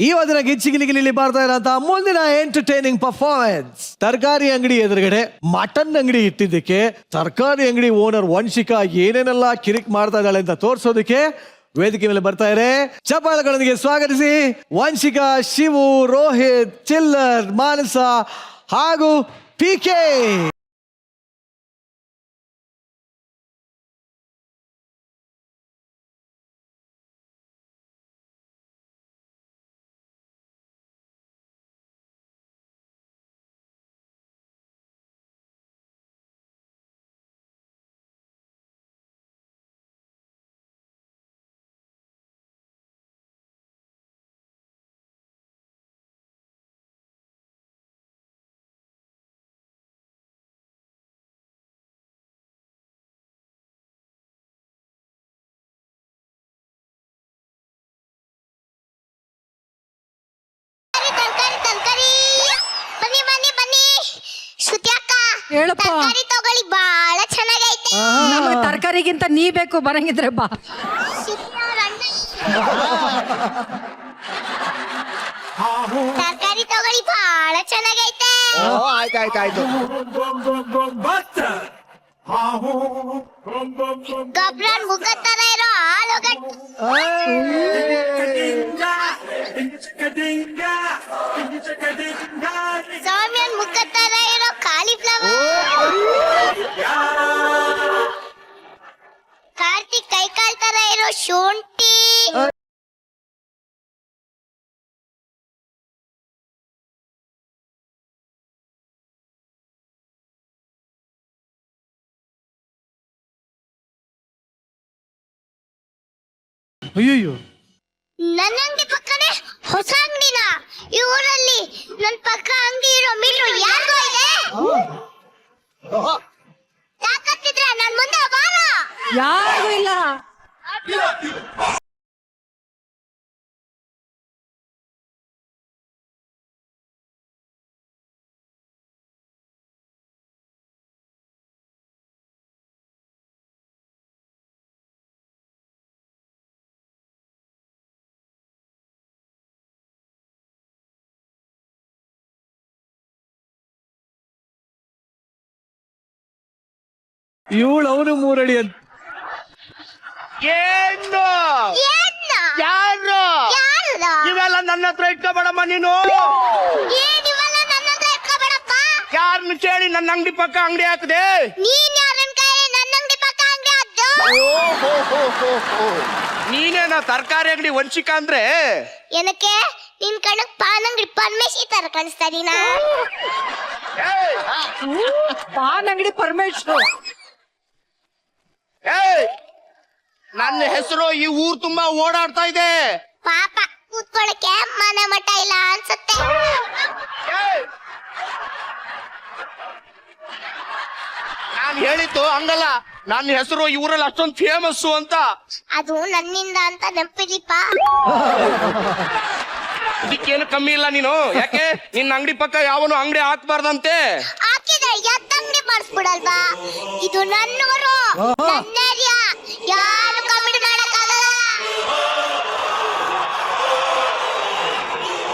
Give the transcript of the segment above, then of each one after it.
ಇವತ್ತಿನ ಗಿಚ್ಚಿಗಿಲಿಗಿಲಿ ಬರ್ತಾ ಇರೋಂತ ಮುಂದಿನ ಎಂಟರ್ಟೈನಿಂಗ್ ಪರ್ಫಾರ್ಮೆನ್ಸ್. ತರಕಾರಿ ಅಂಗಡಿ ಎದುರುಗಡೆ ಮಟನ್ ಅಂಗಡಿ ಇಟ್ಟಿದ್ದಕ್ಕೆ ತರಕಾರಿ ಅಂಗಡಿ ಓನರ್ ವಂಶಿಕಾ ಏನೇನೆಲ್ಲ ಕಿರಿಕ್ ಮಾಡ್ತಾ ಇದ್ದಾಳೆ ಅಂತ ತೋರ್ಸೋದಕ್ಕೆ ವೇದಿಕೆ ಮೇಲೆ ಬರ್ತಾ ಇದ್ದಾರೆ. ಚಪ್ಪಾಳೆಗಳೊಂದಿಗೆ ಸ್ವಾಗತಿಸಿ ವಂಶಿಕಾ, ಶಿವು, ರೋಹಿತ್, ಚಿಲ್ಲರ್, ಮಾನಸ ಹಾಗೂ PK. ಹೇಳಪ್ಪ, ತರಕಾರಿ ತಗೊಳ್ಳಿ, ಬಹಳ ಚೆನ್ನಾಗೈತೆ. ನಮಗೆ ತರಕಾರಿಗಿಂತ ನೀ ಬೇಕು, ಬರಂಗಿದ್ರೆ ಬಾ. ತರಕಾರಿ ತಗೊಳ್ಳಿ, ಬಹಳ ಚೆನ್ನಾಗೈತೆ. ಆಯ್ತಾಯ್ತಾಯ್ತು. ಗಬ್ರಾನ್ ಮುಖ ತರ ಇರೋ ಆಲೂಗಡ್ಡೆ, ಸೌಮ್ಯನ್ ಮುಖ ತರ ಇರೋ ಕಾಲಿಫ್ಲವರ್, ಕಾರ್ತಿಕ್ ಕೈಕಾಲ್ ತರ ಇರೋ ಶುಂಠಿ, ಅಯ್ಯಯ್ಯೋ, ನನ್ನ ಅಂಗಡಿ ಪಕ್ಕನೆ ಹೊಸ ಅಂಗಡಿನ. ಈ ಊರಲ್ಲಿ ನನ್ನ ಪಕ್ಕ ಅಂಗಡಿ ಇರೋ ಮೀಟ್ರು ಯಾರಿಗೋ ಇದೆ. ತಾಕತ್ತಿದ್ರೆ ನನ್ ಮುಂದೆ ಬಾರ. ಯಾರಿಗೂ ಇಲ್ಲ. ಇವಳು ಅವನು 3 ಅಡಿ ಅಂತ. ಏನು ಏನ್ನ? ಯಾರು ಯಾರು? ಇವೆಲ್ಲ ನನ್ನ ಹತ್ರ ಇಟ್ಕೋಬೇಡಮ್ಮ ನೀನು. ಏನಿವಲ್ಲ ನನ್ನ ಹತ್ರ ಇಟ್ಕೋಬೇಡಪ್ಪ. ಯಾರನ್ನ ಕೇಳಿ ನನ್ನ ಅಂಗಡಿ ಪಕ್ಕ ಅಂಗಡಿ ಹಾಕದೆ? ನೀನ್ ಯಾರನ್ ಕೈ ನನ್ನ ಅಂಗಡಿ ಪಕ್ಕ ಅಂಗಡಿ ಹಾಕ್ದು? ನೀನೇನ ತರಕಾರಿ ಅಂಗಡಿ ವಂಶಿಕಾ ಅಂದ್ರೆ? ಏನಕ್ಕೆ ನಿನ್ ಕಣಕ್ ಪಾನ್ ಅಂಗಡಿ ಪರಮೇಶಿ ತರ ಕಾಣಿಸ್ತಾ ಇದೀನಾ? ಪಾನ್ ಅಂಗಡಿ ಪರಮೇಶ್ವರ್. ನನ್ನ ಹೆಸರು ಈ ಊರ್ ತುಂಬಾ ಓಡಾಡ್ತಾ ಇದೆ. ಪಾಪ ಕೂತ್ಕೊಳ್ಳಕ್ಕೆ ಮನ ಮಠ ಇಲ್ಲ ಅನ್ಸುತ್ತೆ. ನಾನ್ ಹೇಳಿದ್ದು ಹಂಗಲ್ಲ, ನನ್ನ ಹೆಸರು ಈ ಊರಲ್ಲಿ ಅಷ್ಟೊಂದು ಫೇಮಸ್ ಅಂತ. ಅದು ನನ್ನಿಂದ ಅಂತ ನೆನಪಿದೀಪ. ಇದಕ್ಕೇನು ಕಮ್ಮಿ ಇಲ್ಲ ನೀನು. ಯಾಕೆ ನಿನ್ನ ಅಂಗಡಿ ಪಕ್ಕ ಯಾವನು ಅಂಗಡಿ ಹಾಕ್ಬಾರ್ದಂತೆ? ಹಾಕಿದ್ರೆ ಎತ್ತ ಅಂಗಡಿ ಮಾಡಿಸ್ಬಿಡಲ್ವಾ? ಇದು ನನ್ನೂರು, ನನ್ನ ಏರಿಯಾ, ಯಾರು ಕಮಿಟಿ ಮಾಡಕ್ಕಾಗಲ್ಲ.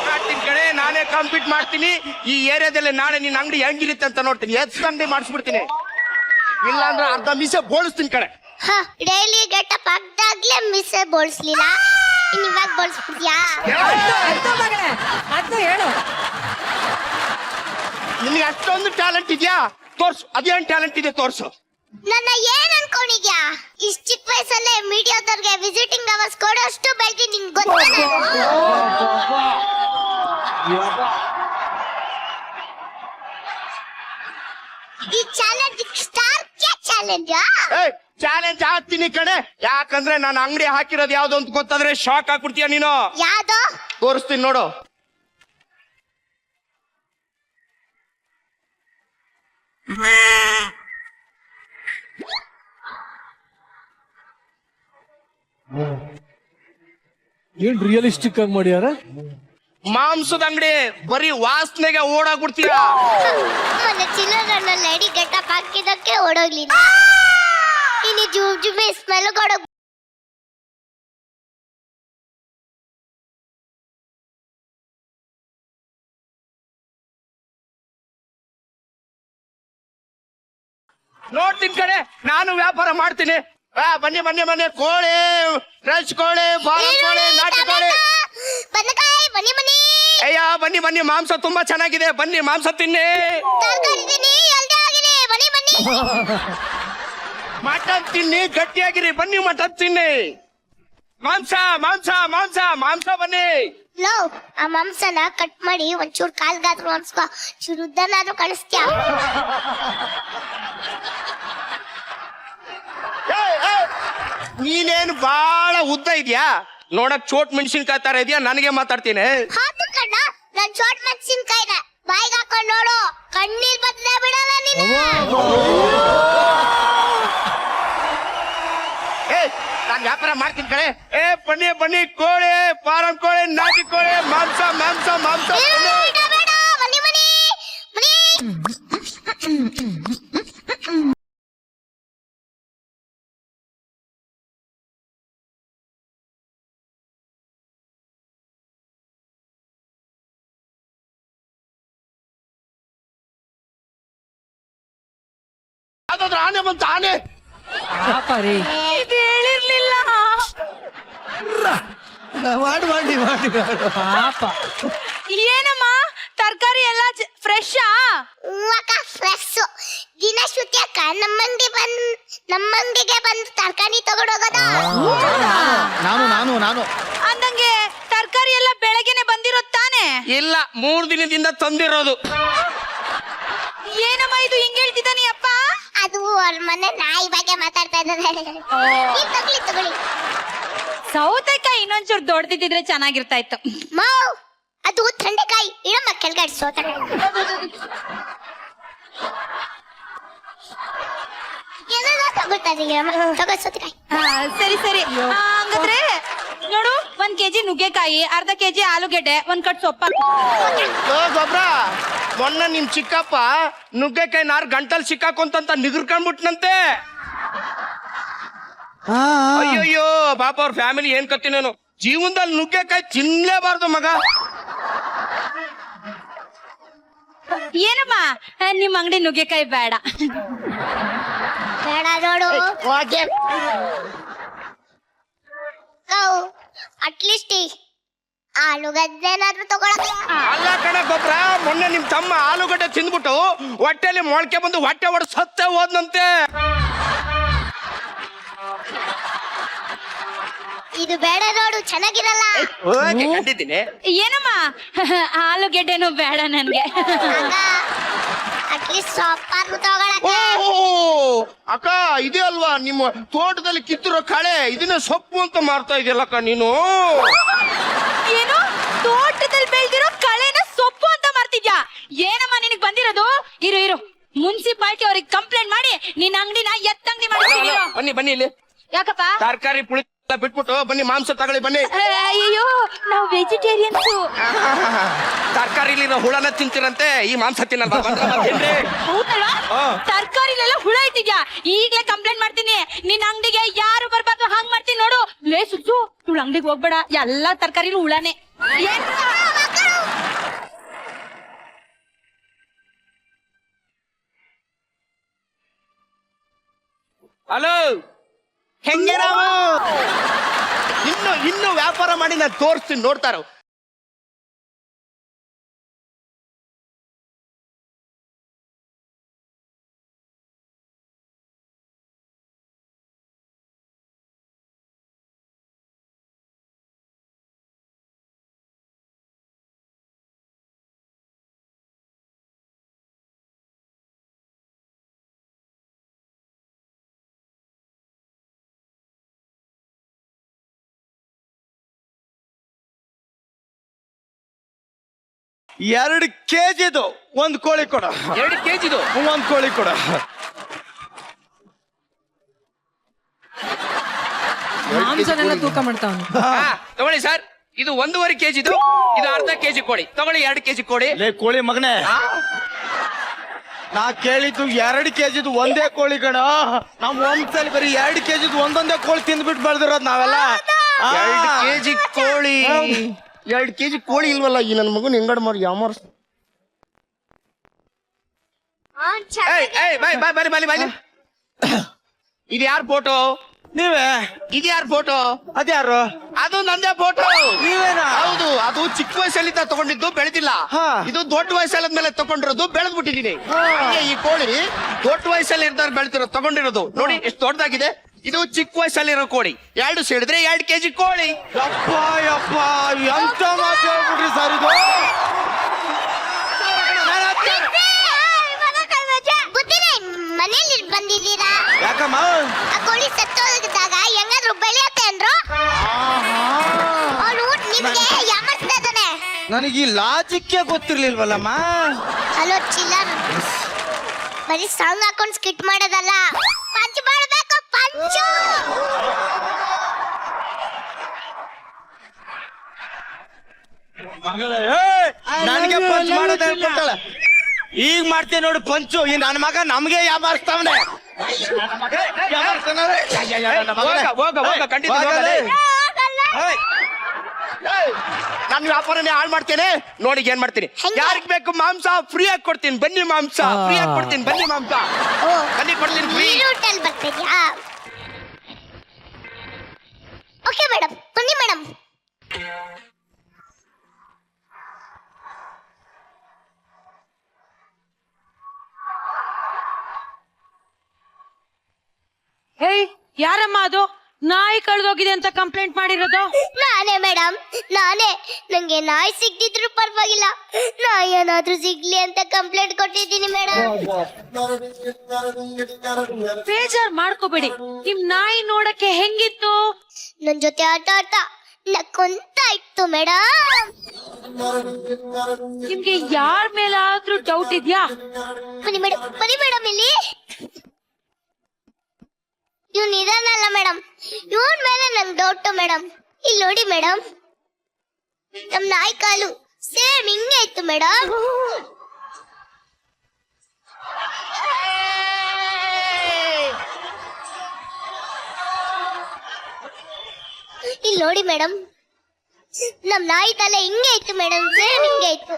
ಮಾಡ್ತೀನಿ ಕಡೆ, ನಾನೇ ಕಾಂಪೀಟ್ ಮಾಡ್ತೀನಿ. ಈ ಏರಿಯಾದಲ್ಲಿ ನಾಳೆ ನಿನ್ನ ಅಂಗಡಿ ಹೆಂಗಿರುತ್ತೆ ಅಂತ ನೋಡ್ತೀನಿ. ಎತ್ತು ಅಂಗಡಿ ಮಾಡಿಸ್ಬಿಡ್ತೀನಿ. ಇಲ್ಲಾಂದ್ರೆ ಅರ್ಧ ಮೀಸೆ ಬೋಳಿಸ್ತೀನಿ ಕಡೆ. ಡೈಲಿ ಗೆಟಪ್ ಆಗ್ದಾಗ್ಲೇ ಮಿಸ್ ಬೋಳ್ಸ್ಲಿಲ್ಲ, ಇನ್ ಇವಾಗ ಬೋಳ್ಸ್ಬಿಡ್ತೀಯಾ? ಅದು ಹೇಳು. ನಿನ್ಗೆ ಅಷ್ಟೊಂದು ಟ್ಯಾಲೆಂಟ್ ಇದೆಯಾ? ತೋರ್ಸು, ಅದೇನ್ ಟ್ಯಾಲೆಂಟ್ ಇದೆ ತೋರ್ಸು. ನನ್ನ ಏನ್ ಅನ್ಕೊಂಡಿದ್ಯಾ? ಇಷ್ಟ ಚಿಕ್ಕ ವಯಸ್ಸಲ್ಲೇ ಮೀಡಿಯಾದವ್ರಿಗೆ ವಿಸಿಟಿಂಗ್ ಅವರ್ಸ್ ಕೊಡೋಷ್ಟು ಬೆಳ್ದಿ ನಿನ್ ಗೊತ್ತ. ಈ ಚಾಲೆಂಜ್ ಸ್ಟಾರ್ ಚಾಲೆಂಜ್ ಚಾಲೆಂಜ್ ಆಗ್ತೀನಿ ಕಡೆ. ಯಾಕಂದ್ರೆ ನಾನು ಅಂಗಡಿ ಹಾಕಿರೋದು ಯಾವ್ದು ಅಂತ ಗೊತ್ತಾದ್ರೆ ಶಾಕ್ ಆಗ್ಬಿಡ್ತೀಯ ನೀನು. ಯಾವ್ದು? ತೋರಿಸ್ತೀನಿ ನೋಡು. ಏನ್ ರಿಯಲಿಸ್ಟಿಕ್ ಆಗಿ ಮಾಡ್ಯಾರ. ಮಾಂಸದ ಅಂಗಡಿ ಬರೀ ವಾಸನೆಗೆ ಓಡಾಗ್ಬಿಡ್ತೀಯ. ಮೊನ್ನೆ ಚಿಲ್ಲರನ್ನ ಲೇಡಿ ಗೆಟಪ್ ಹಾಕಿದಕ್ಕೆ ಓಡೋಗ್ಲಿಲ್ಲ. ಇನ್ನು ಜುಬೆ ಸ್ಮೆಲ್ ಕೊಡೋ ನೋಡ್ತೀನಿ ಕಡೆ ನಾನು ವ್ಯಾಪಾರ ಮಾಡ್ತೀನಿ. ಬನ್ನಿ ಬನ್ನಿ ಬನ್ನಿ, ಕೋಳಿ, ಫ್ರೆಶ್ ಕೋಳಿ, ಫಾರಂ ಕೋಳಿ, ನಾಟಿ ಕೋಳಿ. ಬದನೆಕಾಯಿ ಬನ್ನಿ ಬನ್ನಿ. ಅಯ್ಯ ಬನ್ನಿ ಬನ್ನಿ, ಮಾಂಸ ತುಂಬಾ ಚೆನ್ನಾಗಿದೆ, ಬನ್ನಿ ಮಾಂಸ ತಿನ್ನಿ. ತರಕಾರಿ ತಿನ್ನಿ, ಹೆಲ್ದಿ ಆಗಿದೆ, ಬನ್ನಿ ಬನ್ನಿ. ಮಟನ್ ತಿನ್ನಿ, ಗಟ್ಟಿಯಾಗಿರಿ, ಬನ್ನಿ ಮಟನ್ ತಿನ್ನಿ. ಮಾಂಸ ಮಾಂಸ ಮಾಂಸ ಮಾಂಸ ಬನ್ನಿ. ಲೋ, ಆ ಮಾಂಸನ ಕಟ್ ಮಾಡಿ ಒಂಚೂರು ಕಾಲ್ಗಾದ್ರು ಅನ್ಸ್ಕೋ, ಚೂರು ಉದ್ದನಾದ್ರೂ ಕಳಿಸ್ತ್ಯಾ? ನೀನೇನು ಬಾಳ ಉದ್ದ ಇದೆಯಾ, ನೋಡಕ್ ಚೋಟ್ ಮೆಣಸಿನ್ಕಾಯಿ ತರ ಇದೆಯಾ, ನನಗೆ ಮಾತಾಡ್ತೀನಿ. ಹಾತು ಕಣ್ಣ, ನನ್ ಚೋಟ್ ಮೆಣಸಿನ್ಕಾಯಿನ ಬಾಯಿಗೆ ಹಾಕೊಂಡ್ ನೋಡು, ಕಣ್ಣೀರ್ ಬರ್ತದೆ, ಬಿಡಲ್ಲ ನೀನು. ನಾನ್ ವ್ಯಾಪಾರ ಮಾಡ್ತೀನಿ ಕಡೆ. ಬನ್ನಿ ಬನ್ನಿ, ಕೋಳಿ, ಫಾರಂ ಕೋಳಿ, ನಾಟಿ ಕೋಳಿ, ಮಾಂಸ ಮಾಂಸ ಮಾಂಸ. ಬೇಡ ಬೇಡ, ಬನ್ನಿ ಬನ್ನಿ ಬನ್ನಿ. ಯಾವ್ದಾದ್ರು ಆನೆ ಬಂತ, ಆನೆ. ಪಾಪ ರೀ. ಇದು ಹೇಳಿರ್ಲಿಲ್ಲ. ಮಾಡಿ ಮಾಡಿ ಮಾಡಿ ಪಾಪ. ಏನಮ್ಮ ತರಕಾರಿ ಎಲ್ಲ ಫ್ರೆಶಾ? ಅಕ್ಕ ಫ್ರೆಶ್. ದಿನ ಶ್ರುತಿ ಅಕ್ಕ ನಮ್ಮಂಗಿಗೆ ಬಂದು ತರಕಾರಿ ತಗೊಂಡೋಗೋದ. ನಾನು ನಾನು ನಾನು ಅಂದಂಗೆ ತರಕಾರಿ ಎಲ್ಲ ಬೆಳಗ್ಗೆನೆ ಬಂದಿರೋದ್ ತಾನೆ? ಇಲ್ಲ, 3 ದಿನದಿಂದ ತಂದಿರೋದು. ಏನಮ್ಮ ಇದು ಹಿಂಗ್ ಹೇಳ್ತಿದ್ದಾನೆ ಅಪ್ಪ? ಅದು ಅವ್ರ ಮನೆ ನಾಯಿ ಬಗ್ಗೆ ಮಾತಾಡ್ತಾ ಇದ್ದಾರೆ. ತಗೊಳ್ಳಿ. ಸೌತೆಕಾಯಿ ಇನ್ನೊಂಚೂರು ದೊಡ್ಡದಿದ್ರೆ ಚೆನ್ನಾಗಿರ್ತಾ ಇತ್ತು. ಮಾವ್, ಅದು ಥಂಡೆಕಾಯಿ, ಇಡಮ್ಮ ಕೆಳಗಡೆ ಸೋತ. ತಗೊಳ್ತಾ ಇದೀನಿ ತಗೋ ಸೋತೆಕಾಯಿ. ಸರಿ ಸರಿ. ಹಂಗಾದ್ರೆ ನೋಡು, 1 kg ನುಗ್ಗೆಕಾಯಿ, ಅರ್ಧ kg ಆಲೂಗೆಡ್ಡೆ, 1 ಕಟ್ ಸೊಪ್ಪ. ಗೊಬ್ರ, ಮೊನ್ನೆ ನಿಮ್ ಚಿಕ್ಕಪ್ಪ ನುಗ್ಗೆಕಾಯಿ ನಾರ್ ಗಂಟಲ್ ಸಿಕ್ಕಾಕೊಂತ ನಿಗರ್ಕೊಂಡ್ಬಿಟ್ನಂತೆ. ಅಯ್ಯಯ್ಯೋ ಪಾಪ, ಅವ್ರ ಫ್ಯಾಮಿಲಿ ಏನ್ ಕತ್ತಿನೇನು, ಜೀವನದಲ್ಲಿ ನುಗ್ಗೆಕಾಯಿ ತಿನ್ಲೇಬಾರ್ದು ಮಗ. ಏನಮ್ಮ ನಿಮ್ ಅಂಗಡಿ ನುಗ್ಗೆಕಾಯಿ ಬೇಡ? ಬೇಡ ನೋಡು, ಅಟ್ಲೀಸ್ಟ್ ಆಲೂಗಡ್ಡೆನಾದ್ರೂ ತಗೊಳಕ. ಅಲ್ಲ ಕಣ ಗೊಬ್ರ, ಮೊನ್ನೆ ನಿಮ್ ತಮ್ಮ ಆಲೂಗಡ್ಡೆ ತಿಂದ್ಬಿಟ್ಟು ಹೊಟ್ಟೆಲಿ ಮೊಳಕೆ ಬಂದು ಹೊಟ್ಟೆ ಹೊಡೆದು ಸತ್ತೇ ಹೋದ್ನಂತೆ. ಇದು ಬೇಡ ನೋಡು, ಚೆನ್ನಾಗಿರಲ್ಲ. ಕಂಡಿದ್ದೀನಿ. ಏನಮ್ಮ ಆಲೂಗೆಡ್ಡೆನೂ ಬೇಡ ನನ್ಗೆ. ಅಟ್ಲೀಸ್ಟ್ ಸೊಪ್ಪಾದ್ರೂ ತಗೊಳಕ. ಅಕ್ಕ, ಇದೇ ಅಲ್ವಾ ನಿಮ್ಮ ತೋಟದಲ್ಲಿ ಕಿತ್ತಿರೋ ಕಳೆ, ಇದನ್ನ ಸೊಪ್ಪು ಅಂತ ಮಾರ್ತಾ ಇದೆಯಲ್ಲಕ್ಕ ನೀನು. ಏನು, ತೋಟದಲ್ಲಿ ಬೆಳೆದಿರೋ ಕಳೆನ ಸೊಪ್ಪು ಅಂತ ಮಾರ್ತಿದ್ಯಾ? ಏನಮ್ಮ ನಿನಗ್ ಬಂದಿರೋದು? ಇರು ಮುನ್ಸಿಪಾಲಿಟಿ ಅವ್ರಿಗೆ ಕಂಪ್ಲೇಂಟ್ ಮಾಡಿ ನಿನ್ನ ಅಂಗಡಿನ ಎತ್ತಂಗಡಿ ಮಾಡ್ತೀನಿ. ಬನ್ನಿ ಬನ್ನಿ, ಇಲ್ಲಿ ಯಾಕಪ್ಪ? ತರಕಾರಿ ಪುಳಿ ಬಿಟ್ಬಿಟ್ಟು ಬನ್ನಿ, ಮಾಂಸ ತಗೊಳ್ಳಿ ಬನ್ನಿ. ಅಯ್ಯೋ, ನಾವು ವೆಜಿಟೇರಿಯನ್ಸು. ತರಕಾರಿಲಿರೋ ಹುಳನ ತಿಂತೀರಂತೆ, ಈ ಮಾಂಸ ತಿನ್ನಲ್ವಾ? ಹೌದಲ್ವಾ? ತರಕಾರಿಲೆಲ್ಲ ಹುಳ ಇಟ್ಟಿದ್ಯಾ? ಈಗಲೇ ಕಂಪ್ಲೇಂಟ್ ಮಾಡ್ತೀನಿ. ನಿನ್ನ ಅಂಗಡಿಗೆ ಯಾರು ಬರ್ಬಾರ್ದು ಹಂಗ್ ಮಾಡ್ತೀನಿ ನೋಡು. ಲೇ ಸುತ್ತು, ಇವಳ ಅಂಗಡಿಗೆ ಹೋಗ್ಬೇಡ, ಎಲ್ಲಾ ತರಕಾರಿಲೂ ಹುಳನೇ. ಹಲೋ, ಹೆಂಗೆ ರಾಮು? ಇನ್ನು ವ್ಯಾಪಾರ ಮಾಡಿ ನಾನು ತೋರಿಸ್ತೀನಿ, ನೋಡ್ತಾರ. ಎರಡು ಕೆಜಿದು 1 ಕೋಳಿ ಕೊಡ. 2 kg 1 ಕೋಳಿ ಕೊಡ. ಮಾಂಸನೆಲ್ಲ ತೂಕ ಮಾಡ್ತಾವನು. ತಗೊಳ್ಳಿ ಸರ್, ಇದು 1.5 kg, ಇದು ಅರ್ಧ kg ಕೋಳಿ. ತಗೊಳ್ಳಿ 2 kg ಕೋಳಿ. ಲೇ ಕೋಳಿ ಮಗನೇ, ನಾ ಕೇಳಿದ್ದು 2 ಕೆಜಿದು ಒಂದೇ ಕೋಳಿ ಕಣ. ನಾವ್ ಒಂದ್ಸಲಿ ಬರೀ 2 ಕೆಜಿದು ಒಂದೊಂದೇ ಕೋಳಿ ತಿಂದ್ಬಿಟ್ಟು ಬೆಳೆದಿರೋದು ನಾವೆಲ್ಲ. 2 kg ಕೋಳಿ, 2 kg ಕೋಳಿ ಇಲ್ವಲ್ಲ ಈ ನನ್ನ ಮಗನ್ ಹೆಂಗಡ್ ಮಾಡಿ ಯಾಮಾರ. ಬನ್ನಿ ಇದು ಯಾರ ಫೋಟೋ? ನೀವೇ? ಇದು ಯಾರ ಫೋಟೋ? ಅದ್ಯಾರು? ಅದು ನಂದೇ ಫೋಟೋ. ನೀವೇನಾ? ಹೌದು, ಅದು ಚಿಕ್ಕ ವಯಸ್ಸಲ್ಲಿ ತಗೊಂಡಿದ್ದು, ಬೆಳೆದಿಲ್ಲ. ಹಾ. ಇದು ದೊಡ್ಡ ವಯಸ್ಸಲ್ಲ ಮೇಲೆ ತಗೊಂಡಿರೋದು, ಬೆಳೆದ್ ಬಿಟ್ಟಿದೀನಿ. ಈ ಕೋಳಿ ದೊಡ್ಡ ವಯಸ್ಸಲ್ಲಿ ಇರ್ತಾರೆ ಬೆಳೆದಿರೋ ತಗೊಂಡಿರೋದು ನೋಡಿ ಎಷ್ಟು ದೊಡ್ಡದಾಗಿದೆ. ಇದು ಚಿಕ್ಕ ವಯಸ್ಸಲ್ಲಿರೋ ಕೋಳಿ. 2 ಸೇರಿದ್ರೆ 2 kg ಕೋಳಿ. ಯಪ್ಪ ಯಪ್ಪ, ಎಂತ ಮಾತು ಹೇಳ್ಬಿಟ್ರಿ ಸರ್ ಇದು. ಬುದ್ಧಿನೇ ಮನೇಲಿ ಬಂದಿದ್ದೀರಾ? ಯಾಕಮ್ಮ? ಆ ಕೋಳಿ ಸತ್ತೋಗಿದ್ದಾಗ ಹೆಂಗಾದ್ರು ಬೆಳೆಯತ್ತೆ ಅಂದ್ರು. ಅವನು ನಿಮ್ಗೆ ಯಾಮರ್ಸ್ತಾ ಇದ್ದಾನೆ. ನನಗೆ ಈ ಲಾಜಿಕ್ಕೇ ಗೊತ್ತಿರ್ಲಿಲ್ವಲ್ಲಮ್ಮ. ಹಲೋ ಚಿಲ್ಲರ್, ಬರೀ ಸಾಂಗ್ ಹಾಕೊಂಡು ಸ್ಕಿಟ್ ಮಾಡೋದಲ್ಲ, ಪಂಚ್ ಮಾಡಬೇಕು, ಪಂಚು. ನನಗೆ ಪಂಚ್ ಮಾಡೋದು ಹೇಳ್ಕೊಡ್ತಾಳೆ. ಈಗ ಮಾಡ್ತೇನೆ ನೋಡು ಪಂಚು. ಈ ನನ್ನ ಮಗ ನಮ್ಗೆ ಯಾಮಾರಿಸ್ತಾವನೆ. ಹೋಗ ಖಂಡಿತ ನಾನು ವ್ಯಾಪಾರನೇ ಹಾಳು ಮಾಡ್ತೇನೆ. ನೋಡಿ ಏನ್ ಮಾಡ್ತೀನಿ, ಯಾರಿಗ್ ಬೇಕು ಮಾಂಸ ಫ್ರೀ ಆಗಿ ಕೊಡ್ತೀನಿ. ಬನ್ನಿ ಮಾಂಸ ಫ್ರೀ ಆಗಿ ಕೊಡ್ತೀನಿ. ಬನ್ನಿ ಮಾಂಸ ಬನ್ನಿ ಕೊಡ್ತೀನಿ ಫ್ರೀ. ರೂಟಲ್ಲಿ ಬರ್ತಿದ್ಯಾ? ಓಕೆ ಮೇಡಮ್, ಬನ್ನಿ ಮೇಡಮ್. ಹೇಯ್, ಯಾರಮ್ಮ ಅದು? ನಾಯಿ ಕಳ್ದೋಗಿದೆ ಅಂತ ಕಂಪ್ಲೇಂಟ್ ಮಾಡಿರೋದು? ನಾನೇ ಮೇಡಮ್, ನಾನೇ. ನಂಗೆ ನಾಯಿ ಸಿಗ್ದಿದ್ರು ಪರವಾಗಿಲ್ಲ, ನಾಯಿ ಏನಾದ್ರೂ ಸಿಗ್ಲಿ ಅಂತ ಕಂಪ್ಲೇಂಟ್ ಕೊಟ್ಟಿದ್ದೀನಿ ಮೇಡಮ್. ಬೇಜಾರ್ ಮಾಡ್ಕೋಬೇಡಿ. ನಿಮ್ ನಾಯಿ ನೋಡಕ್ಕೆ ಹೆಂಗಿತ್ತು? ನನ್ ಜೊತೆ ಆಟ ಆಟ ನಕ್ಕೊಂತ ಇತ್ತು ಮೇಡಮ್. ನಿಮ್ಗೆ ಯಾರ ಮೇಲಾದ್ರೂ ಡೌಟ್ ಇದ್ಯಾ? ಬನ್ನಿ ಮೇಡಮ್ ಇಲ್ಲಿ. ಇವ್ನು ಇದಾನಲ್ಲ ಮೇಡಮ್, ಇವನ್ ಮೇಲೆ ನಂಗೆ ಡೌಟ್ ಮೇಡಮ್. ಇಲ್ಲಿ ನೋಡಿ ಮೇಡಮ್, ನಮ್ ನಾಯಿ ಕಾಲು ಸೇಮ್ ಹಿಂಗೆ ಇತ್ತು ಮೇಡಮ್. ಇಲ್ಲಿ ನೋಡಿ ಮೇಡಮ್, ನಮ್ ನಾಯಿ ತಲೆ ಹಿಂಗೆ ಇತ್ತು ಮೇಡಮ್, ಸೇಮ್ ಹಿಂಗೆ ಇತ್ತು.